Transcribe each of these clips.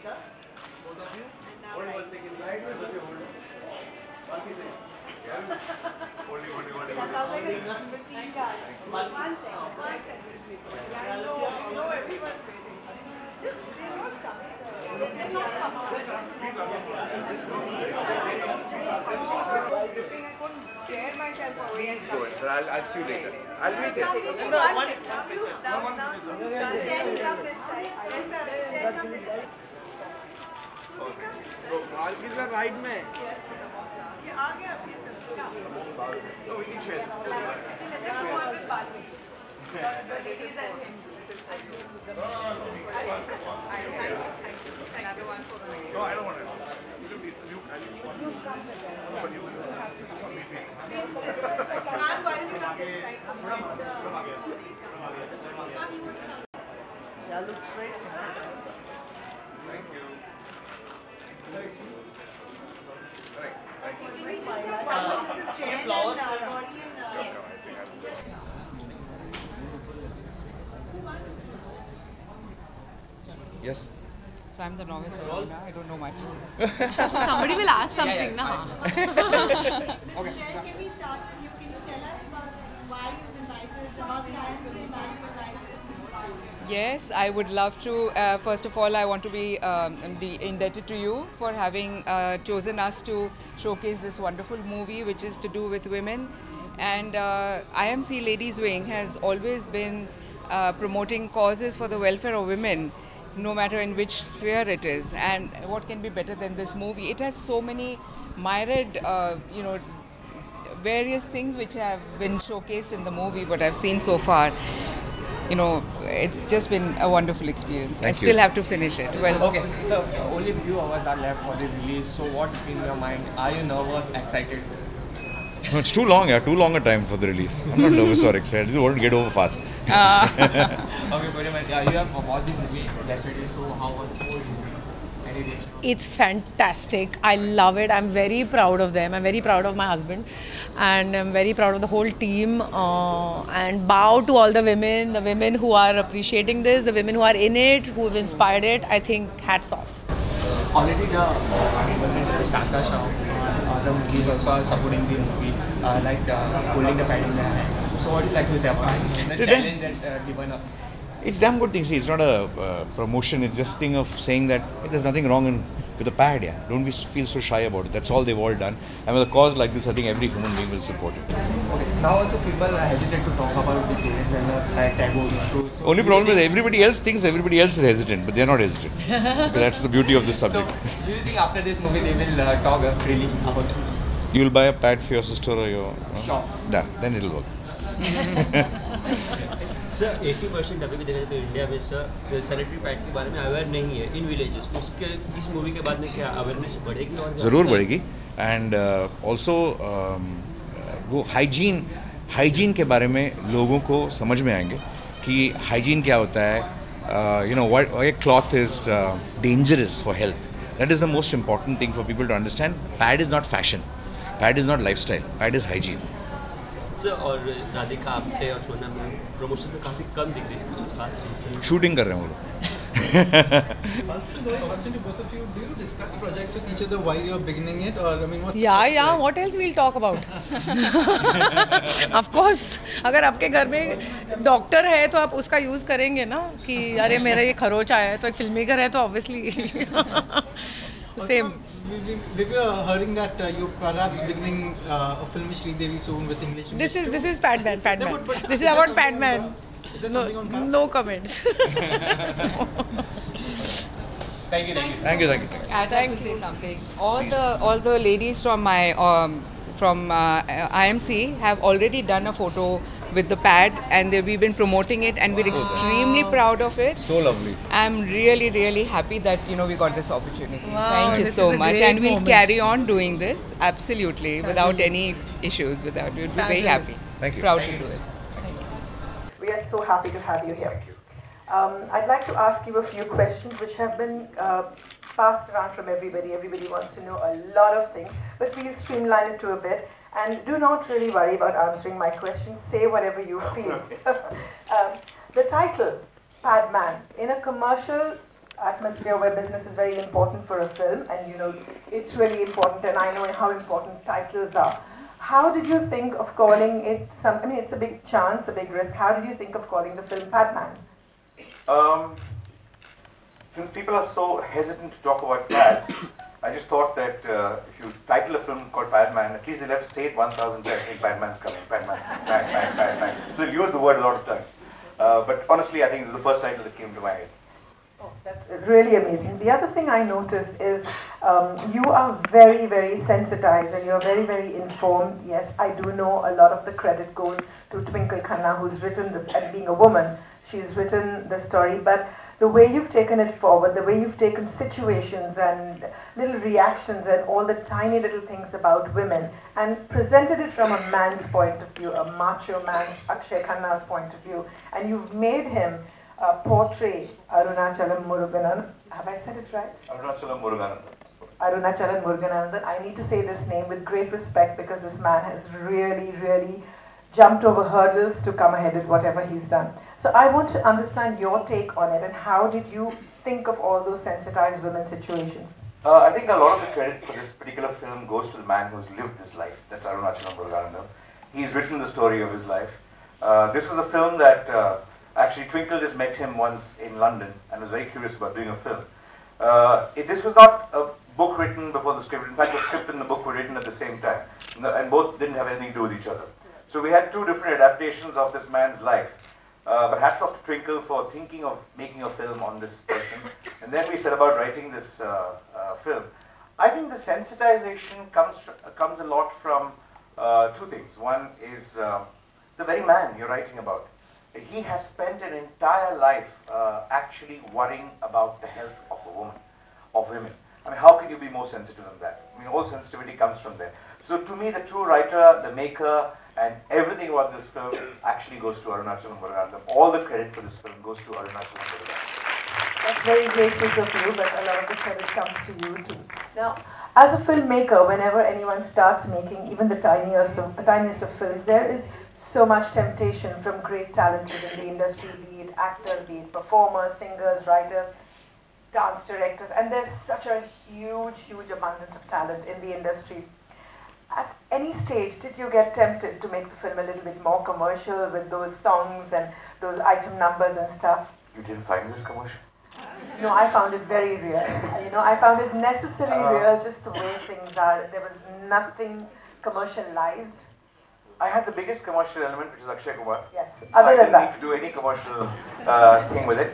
Hold one second. Right, hold. Balki say. Holding. Machine gun. 1 second. I know everyone's waiting. Just, they're not coming. They're not coming. I couldn't share myself away. Please go ahead, sir. I'll see you later. I'll wait here. Now, Jen, come this side. Jen, come this side. Balki sir, right में. ये आ गया अभी सब. No, we can share this. The ladies and him. No, I don't want to. You don't need to. You come with them. Why don't you come this side? Yeah, look straight. Thank you. Correct. Thank you. Can we just have someone? This is Jen and Gauri and Yes. So I'm the novice around. I don't know much. Somebody will ask something, na? Mrs. Jen, can we start with you? Can you tell us about why you've invited, about the IMC, why you've invited? Yes, I would love to. First of all, I want to be indebted to you for having chosen us to showcase this wonderful movie, which is to do with women. And IMC Ladies Wing has always been promoting causes for the welfare of women, no matter in which sphere it is. And what can be better than this movie? It has so many myriad, various things which have been showcased in the movie, what I've seen so far. It's just been a wonderful experience. I still have to finish it. Well, Okay, so only few hours are left for the release. So what's in your mind? Are you nervous, excited? No, it's too long, yeah. Too long a time for the release. I'm not nervous or excited. You want to get over fast. Okay, Padman, you have watched the movie yesterday. So how was the movie? Any reaction? It's fantastic. I love it. I'm very proud of them. I'm very proud of my husband. And I'm very proud of the whole team. And bow to all the women who are appreciating this, the women who are in it, who have inspired it. I think hats off. Already the Stanta Shah, the movies also are supporting the movie, holding the pad in their hand. So what do you like to say about it? The challenge that given us. It's damn good thing. See, it's not a promotion. It's just thing of saying that hey, there's nothing wrong with the pad. Yeah, don't feel so shy about it. That's all they've all done. And with a cause like this, I think every human being will support it. Okay. Now also people hesitate to talk about the parents and taboo issues. So Only problem is everybody else thinks everybody else is hesitant, but they're not hesitant. Because that's the beauty of this subject. So, do you think after this movie they will talk freely about it? You will buy a pad for your sister or your... Sure. Then it'll work. Sir 80% अभी भी देखा जाए तो India में sir sanitary pad के बारे में aware नहीं है इन विलेजेस. उसके इस मूवी के बाद में क्या अवेयरनेस बढ़ेगी और ज़रूर बढ़ेगी. एंड ऑल्सो वो हाइजीन के बारे में लोगों को समझ में आएंगे कि हाइजीन क्या होता है. What a cloth is dangerous for health. That is the most important thing for people to understand. Pad is not fashion. Pad is not lifestyle. Pad is hygiene. Sir और राधिका आप्टे और सोना मैम प्रमोशन में काफ़ी कम दिख रही है. इसकी कुछ खास रीजन? शूटिंग कर रहे हैं वो लोग. Question to both of you. Do you discuss projects with each other while you're beginning it, or I mean, what's Yeah. What else we'll talk about? Of course. अगर आपके घर में डॉक्टर है तो आप उसका यूज़ करेंगे ना कि अरे मेरा ये खरोच आया है तो एक फिल्मी घर है तो obviously same. We were hearing that you're perhaps beginning a film with Devi soon with English. This is Padman. This is about Padman. Is there something on card? No comments. Thank you. Thank you. I'd like to say something. All the ladies from my IMC have already done a photo with the pad, and we've been promoting it, and we're extremely proud of it. So lovely. I'm really happy that we got this opportunity. Wow, Thank you this so is a much, great and we'll moment. carry on doing this absolutely without any issues. We'd be very happy. Thank you. Proud to do it. We are so happy to have you here. I'd like to ask you a few questions which have been passed around from everybody. Everybody wants to know a lot of things, but we'll streamline it to a bit. And do not really worry about answering my questions. Say whatever you feel. The title, Padman, in a commercial atmosphere where business is very important for a film, and you know it's really important, and I know how important titles are. How did you think of calling it some? I mean, it's a big chance, a big risk. How did you think of calling the film Padman? Since people are so hesitant to talk about pads, I just thought that if you title a film called Padman, at least they'll have to say it 1,000 times. Saying Padman's coming, Padman, Padman. So they'll use the word a lot of times. But honestly, I think this is the first title that came to my head. Oh, that's really amazing. The other thing I noticed is you are very, very sensitized and you're very, very informed. Yes, I do know a lot of the credit goes to Twinkle Khanna, who's written this, and being a woman, she's written the story, but the way you've taken it forward, the way you've taken situations and little reactions and all the tiny little things about women and presented it from a man's point of view, a macho man, Akshay Khanna's point of view, and you've made him portray Arunachalam Muruganandan. Have I said it right? Arunachalam Muruganandan. Arunachalam Muruganandan. I need to say this name with great respect because this man has really, really jumped over hurdles to come ahead with whatever he's done. So I want to understand your take on it and how did you think of all those sensitized women situations? I think a lot of the credit for this particular film goes to the man who's lived this life. That's Arunachalam Muruganandan. He's written the story of his life. This was a film that actually Twinkle just met him once in London and was very curious about doing a film. This was not a book written before the script. In fact, the script and the book were written at the same time. And both didn't have anything to do with each other. So we had two different adaptations of this man's life. But hats off to Twinkle for thinking of making a film on this person. And then we set about writing this film. I think the sensitization comes a lot from two things. One is the very man you're writing about. He has spent an entire life actually worrying about the health of a woman, of women. I mean, how can you be more sensitive than that? I mean, all sensitivity comes from there. So to me, the true writer, the maker, and everything about this film actually goes to Arunachalam Muruganandan. All the credit for this film goes to Arunachalam Muruganandan. That's very gracious of you, but a lot of the credit comes to you too. Now, as a filmmaker, whenever anyone starts making even the tiniest of films, there is so much temptation from great talent within the industry, be it actors, be it performers, singers, writers, dance directors, and there's such a huge, huge abundance of talent in the industry. At any stage, did you get tempted to make the film a little bit more commercial with those songs and those item numbers and stuff? You didn't find this commercial? No, I found it very real. You know, I found it necessarily real, just the way things are. There was nothing commercialized. I had the biggest commercial element, which is Akshay Kumar. Yes, So other I than didn't need that. to do any commercial thing with it.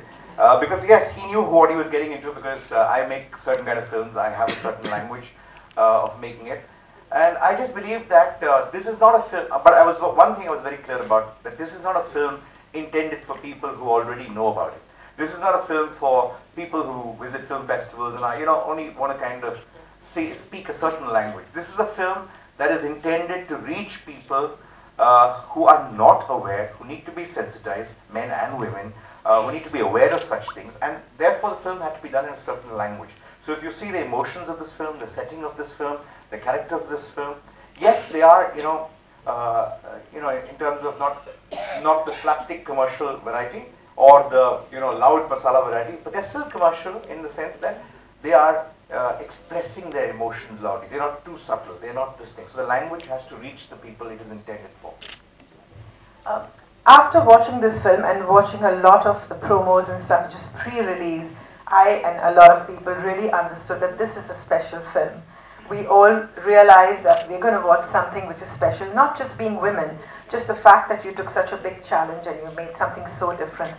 Because yes, he knew what he was getting into because I make certain kind of films. I have a certain language of making it. And I just believe that this is not a film, but one thing I was very clear about, that this is not a film intended for people who already know about it. This is not a film for people who visit film festivals and only want to kind of speak a certain language. This is a film that is intended to reach people who are not aware, who need to be sensitized, men and women, who need to be aware of such things, and therefore the film had to be done in a certain language. So if you see the emotions of this film, the setting of this film, the characters of this film, yes, they are, in terms of not the slapstick commercial variety or the loud masala variety, but they're still commercial in the sense that they are expressing their emotions loudly. They're not too subtle. They're not this thing. So the language has to reach the people it is intended for. After watching this film and watching a lot of the promos and stuff, just pre-release, I and a lot of people really understood that this is a special film. We all realized that we're going to watch something which is special, not just being women, just the fact that you took such a big challenge and you made something so different.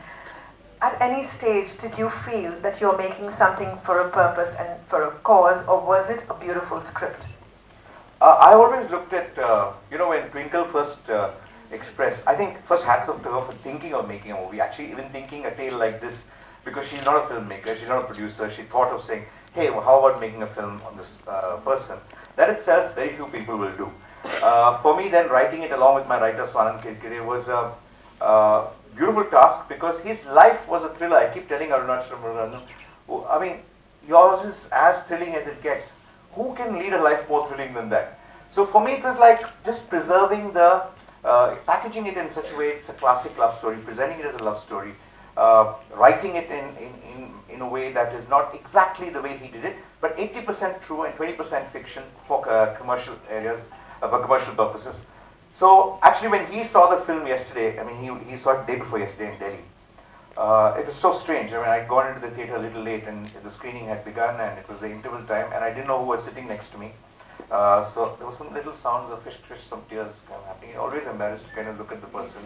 At any stage, did you feel that you're making something for a purpose and for a cause, or was it a beautiful script? I always looked at, when Twinkle first expressed, I think first hats off to her for thinking of making a movie, actually even thinking a tale like this, because she's not a filmmaker, she's not a producer. She thought of saying, hey, well, how about making a film on this person? That itself, very few people will do. For me then, writing it along with my writer Swanand Kirkire was a beautiful task because his life was a thriller. I keep telling Arunachalam Muruganandan, I mean, yours is as thrilling as it gets. Who can lead a life more thrilling than that? So for me, it was like just preserving packaging it in such a way, it's a classic love story, presenting it as a love story, writing it in a way that is not exactly the way he did it, but 80% true and 20% fiction for commercial areas, for commercial purposes. So actually when he saw the film yesterday, I mean he saw it the day before yesterday in Delhi. It was so strange. I mean, I'd gone into the theatre a little late and the screening had begun and it was the interval time and I didn't know who was sitting next to me. So there was some little sounds of fish, some tears kind of happening. You're always embarrassed to kind of look at the person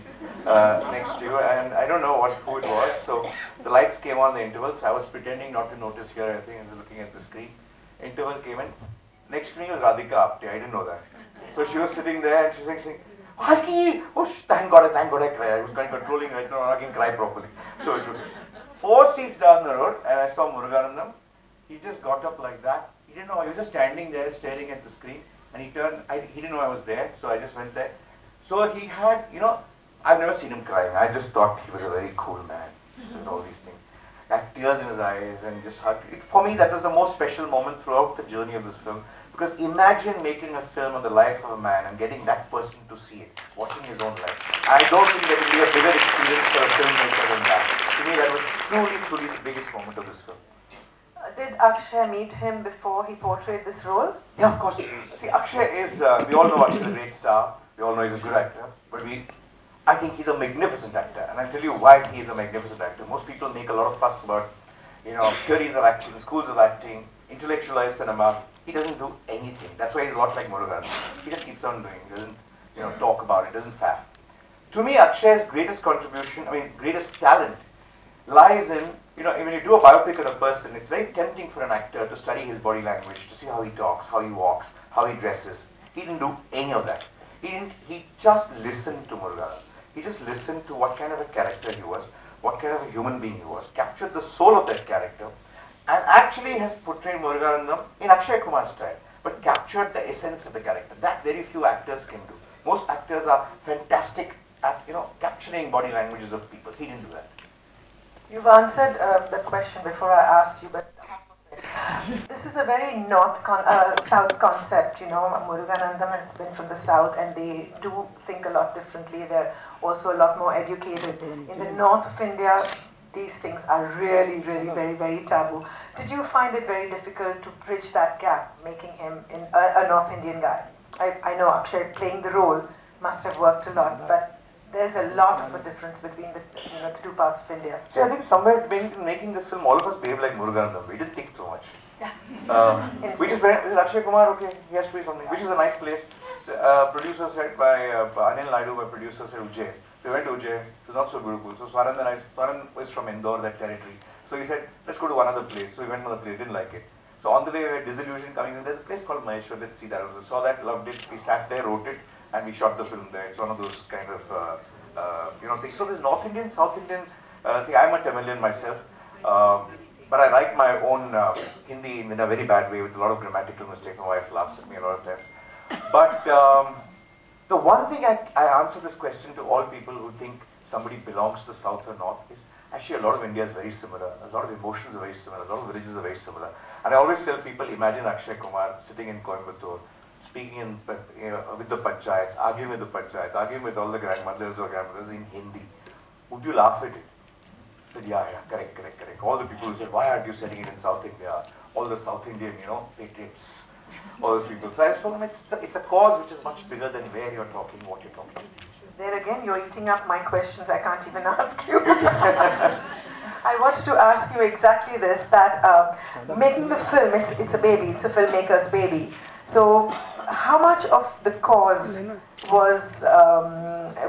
next to you, and I don't know who it was. So the lights came on the intervals. I was pretending not to notice here. I think I was looking at the screen. Interval came in. Next to me was Radhika Apte. I didn't know that. So she was sitting there and she was saying, "Balki, oh, thank God I cried." I was kind of controlling. I can cry properly. So it was 4 seats down the road, and I saw Muruganandam. He just got up like that. He didn't know, he was just standing there staring at the screen and he turned, he didn't know I was there, so I just went there. So he had, I've never seen him crying. I just thought he was a very cool man. And all these things. Had tears in his eyes and just hugged. For me, that was the most special moment throughout the journey of this film. Because imagine making a film on the life of a man and getting that person to see it, watching his own life. I don't think there will be a bigger experience for a filmmaker than that. To me, that was truly the biggest moment of this film. Did Akshay meet him before he portrayed this role? Yeah, of course. See, Akshay is, we all know Akshay is a great star. We all know he's a good actor. But I think he's a magnificent actor. And I'll tell you why he's a magnificent actor. Most people make a lot of fuss about, theories of acting, schools of acting, intellectualized cinema. He doesn't do anything. That's why he's a lot like Murugan. He just keeps on doing. He doesn't, talk about it, doesn't faff. To me, Akshay's greatest contribution, greatest talent lies in, when you do a biopic on a person, it's very tempting for an actor to study his body language, to see how he talks, how he walks, how he dresses. He didn't do any of that. He just listened to Murugan. He just listened to what kind of a character he was, what kind of a human being he was, captured the soul of that character, and actually has portrayed Muruganandam in Akshay Kumar style, but captured the essence of the character. That very few actors can do. Most actors are fantastic at, capturing body languages of people. He didn't do that. You've answered the question before I asked you, but this is a very south concept. Muruganandam has been from the south and they do think a lot differently. They're also a lot more educated. In the north of India, these things are really, really very, very taboo. Did you find it very difficult to bridge that gap, making him a North Indian guy? I know Akshay playing the role must have worked a lot, but there's a lot of a difference between the two parts of India. See, I think somewhere making this film, all of us behave like Muruganandam. We didn't think so much. We just went, Akshay Kumar, okay, he has to be something, which is a nice place. Producer said by Anil Naidu, my producer said Ujjain. We went to Ujjain, it was not so beautiful. So Swaran was from Indore, that territory. So he said, let's go to one other place. So we went to another place, didn't like it. So on the way we had disillusion coming in, there's a place called Maheshwar, let's see that. We saw that, loved it, we sat there, wrote it, and we shot the film there. It's one of those kind of, things. So this North Indian, South Indian thing, I'm a Tamilian myself, but I write my own Hindi in a very bad way with a lot of grammatical mistakes. My wife laughs at me a lot of times. But the one thing I answer this question to all people who think somebody belongs to the South or North is, actually a lot of India is very similar, a lot of emotions are very similar, a lot of villages are very similar. And I always tell people, imagine Akshay Kumar sitting in Coimbatore, speaking with the Panchayat, arguing with the Panchayat, arguing with all the grandmothers or grandmothers in Hindi. Would you laugh at it? I said, yeah, correct. All the people who said, why aren't you setting it in South India? All the South Indian, patriots, all those people. So I told them it's a cause which is much bigger than where you're talking, what you're talking. There again, you're eating up my questions. I can't even ask you. I wanted to ask you exactly this, that making the film, it's a baby, it's a filmmaker's baby. So how much of the cause was,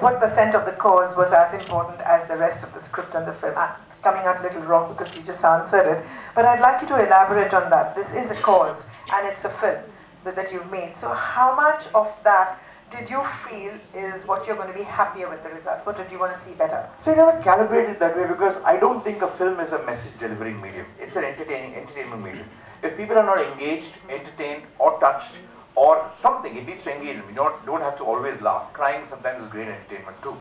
what percent of the cause was as important as the rest of the script and the film? It's coming out a little wrong because you just answered it. But I'd like you to elaborate on that. This is a cause and it's a film that you've made. So how much of that did you feel is what you're going to be happier with the result? What did you want to see better? So I never calibrated that way because I don't think a film is a message delivering medium. It's an entertainment medium. If people are not engaged, entertained or touched or something, it needs to engage them. You don't have to always laugh. Crying sometimes is great entertainment too.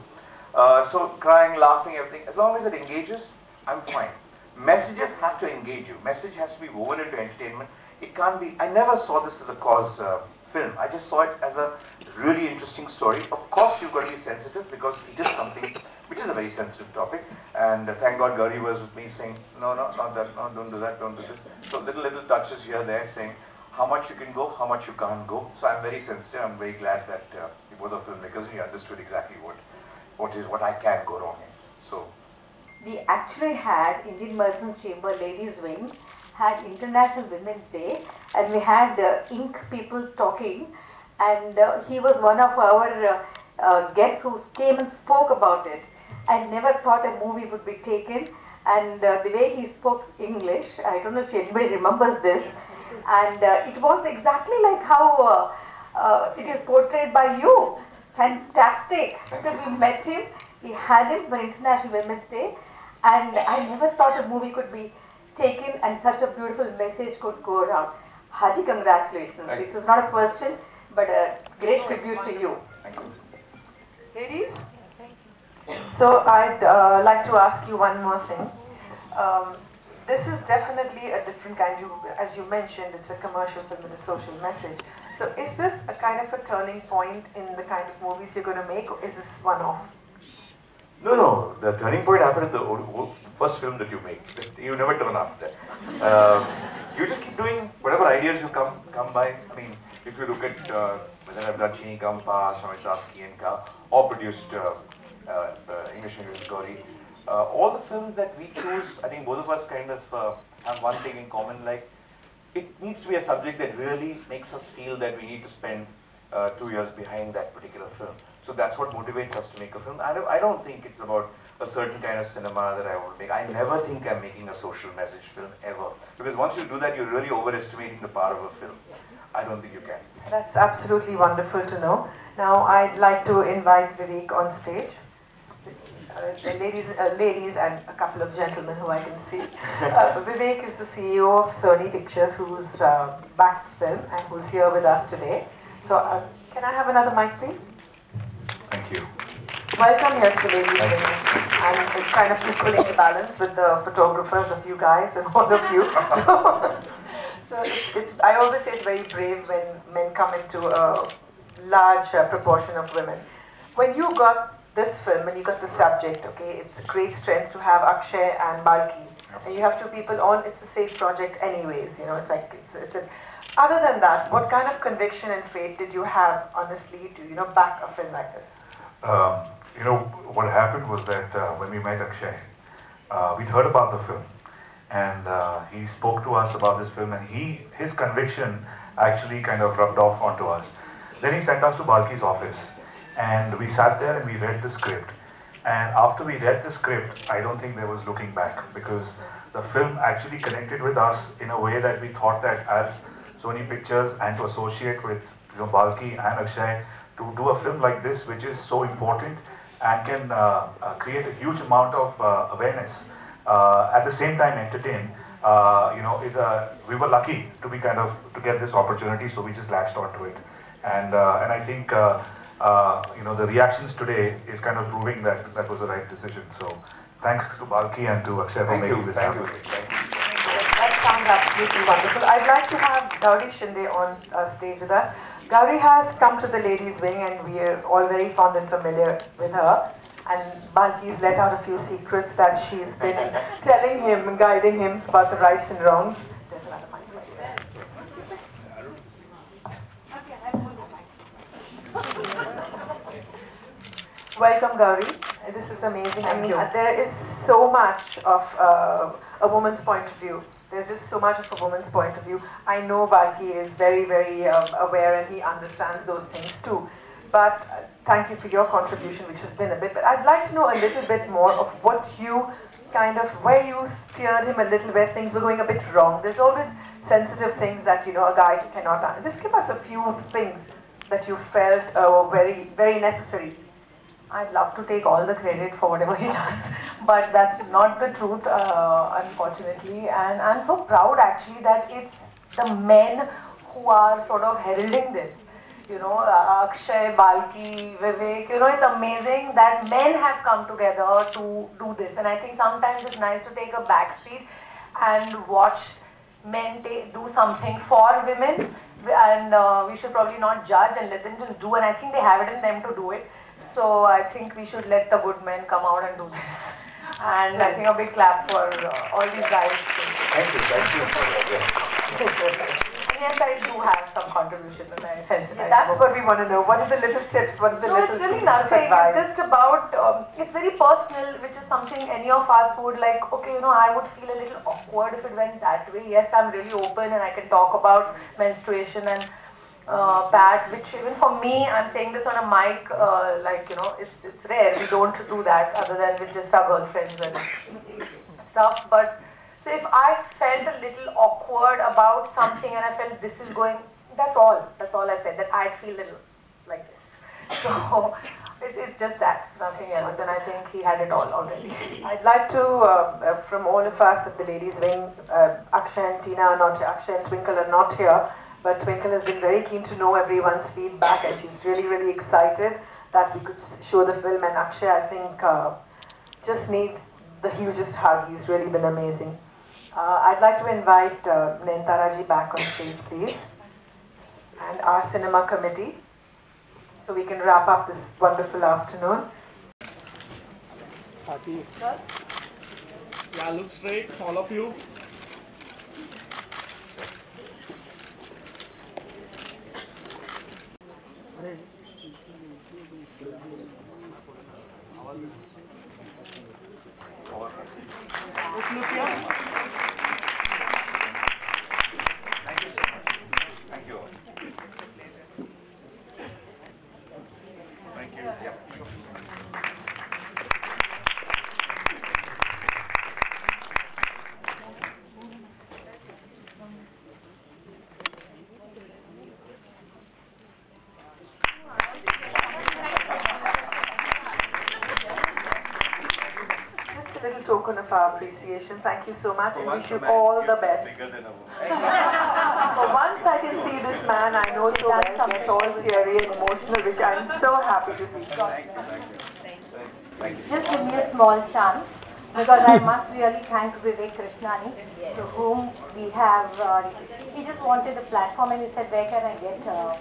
So crying, laughing, everything, as long as it engages, I'm fine. Messages have to engage you. Message has to be woven into entertainment. It can't be, I never saw this as a cause film. I just saw it as a really interesting story. Of course, you've got to be sensitive because it is something which is a very sensitive topic. And thank God Gauri was with me saying, no, not that, no, don't do that, don't do this. So little touches here, there, saying how much you can go, how much you can't go. So I'm very sensitive. I'm very glad that you both are filmmakers and you understood exactly what I can go wrong in. So we actually had Indian Merchant Chamber Ladies Wing had International Women's Day, and we had ink people talking, and he was one of our guests who came and spoke about it. I never thought a movie would be taken, and the way he spoke English, I don't know if anybody remembers this, and it was exactly like how it is portrayed by you. Fantastic. So we met him, we had him for International Women's Day, and I never thought a movie could be taken and such a beautiful message could go around. Haji, congratulations. It was not a question, but a great tribute to you. Thank you. Ladies? So I'd like to ask you one more thing. This is definitely a different kind. As you mentioned, it's a commercial film with a social message. So is this a kind of a turning point in the kind of movies you're going to make, or is this one-off? No. The turning point happened in the first film that you make. You never turn after. You just keep doing whatever ideas you come by. I mean, if you look at whether I've done Chini Kampa, Shamitab Kienka, or produced English English Gauri, all the films that we choose, I think both of us kind of have one thing in common, like it needs to be a subject that really makes us feel that we need to spend 2 years behind that particular film. So that's what motivates us to make a film. I don't think it's about a certain kind of cinema that I want to make. I never think I'm making a social message film, ever. Because once you do that, you're really overestimating the power of a film. I don't think you can. That's absolutely wonderful to know. Now I'd like to invite Vivek on stage. Ladies and a couple of gentlemen who I can see. Vivek is the CEO of Sony Pictures, who's backed the film and who's here with us today. So can I have another mic, please? Thank you. Welcome here to the ladies' wing, and it's kind of equaling the balance with the photographers of you guys and all of you. So I always say it's very brave when men come into a large proportion of women. When you got this film, when you got the subject, okay, it's a great strength to have Akshay and Balki, and you have two people on. It's a safe project, anyways. You know, it's like it's a. Other than that, what kind of conviction and faith did you have, honestly, to back a film like this? What happened was that when we met Akshay, we'd heard about the film, and he spoke to us about this film, and his conviction actually kind of rubbed off onto us. Then he sent us to Balki's office, and we sat there and we read the script. And after we read the script, I don't think there was looking back, because the film actually connected with us in a way that we thought that as Sony Pictures and to associate with Balki and Akshay to do a film like this, which is so important and can create a huge amount of awareness, at the same time entertain, we were lucky to be to get this opportunity, so we just latched onto it. And I think the reactions today is kind of proving that that was the right decision. So thanks to Balki and to Akshay for making this happen. Thank you. That sounds absolutely wonderful. I'd like to have Gauri Shinde on stage with us. Gauri has come to the ladies' wing, and we are all very fond and familiar with her. And Balki's let out a few secrets that she's been telling him and guiding him about the rights and wrongs. There's another mic. Welcome, Gauri. This is amazing. I mean, there is so much of a woman's point of view. There's just so much of a woman's point of view. I know Balki is very, very aware, and he understands those things too. But thank you for your contribution, which has been a bit. But I'd like to know a little bit more of what you where you steered him a little, where things were going a bit wrong. There's always sensitive things that, a guy cannot. Just give us a few things that you felt were very, very necessary. I'd love to take all the credit for whatever he does, but that's not the truth, unfortunately. And I'm so proud, actually, that it's the men who are sort of heralding this. Akshay, Balki, Vivek, it's amazing that men have come together to do this. And I think sometimes it's nice to take a back seat and watch men do something for women and we should probably not judge and let them just do, and I think they have it in them to do it. So I think we should let the good men come out and do this. And I think a big clap for all these guys. Thank you. And yes, I do have some contribution, and I sense Yeah, that's what we want to know. What are the little tips? What are the no, little it's really pieces of nothing. advice? It's just about, it's very personal, which is something any of us would like, okay, you know, I would feel a little awkward if it went that way. Yes, I'm really open and I can talk about menstruation and pads, which even for me, I'm saying this on a mic, like, you know, it's rare. We don't do that other than with just our girlfriends and stuff. But so if I felt a little awkward about something and I felt this is going, that's all I said, that I'd feel a little like this. So it's just that, nothing else, and I think he had it all already. I'd like to, from all of us at the ladies wing, Akshay and Tina are not here, Akshay and Twinkle are not here, but Twinkle has been very keen to know everyone's feedback, and she's really excited that we could show the film, and Akshay, I think, just needs the hugest hug. He's really been amazing. I'd like to invite Nayantara ji back on stage, please, and our cinema committee, so we can wrap up this wonderful afternoon. Yeah, look straight, all of you. Let's look here. Thank you so much. Thank you all. Thank you. Yeah, sure. A little token of our appreciation. Thank you so much, and wish you all the best. For once I can see this man I know so well, gets all teary and emotional, which I'm so happy to see. Just give me a small chance, because I must really thank Vivek Krishnani, to whom we have, he just wanted a platform and he said, where can I get a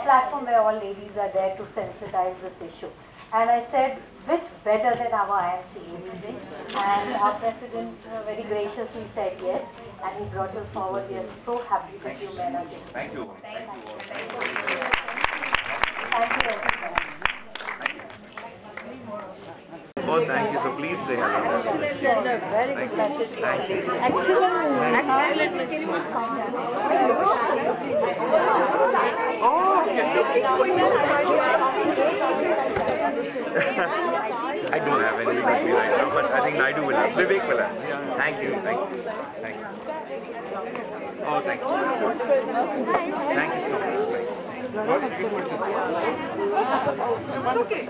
platform where all ladies are there to sensitize this issue. And I said, which better than our IMC Ladies Day? And our president very graciously said yes, and he brought it forward. We are so happy that you men are here. Thank you. Thank you. Oh, thank you. So please say hello. Very good. Thank you. Excellent. I don't have anything with me right now, but I think Naidu will have. Vivek will have. Thank you. Thank you. Thank you. Oh, thank you. Thank you so much. What did you put this? It's okay.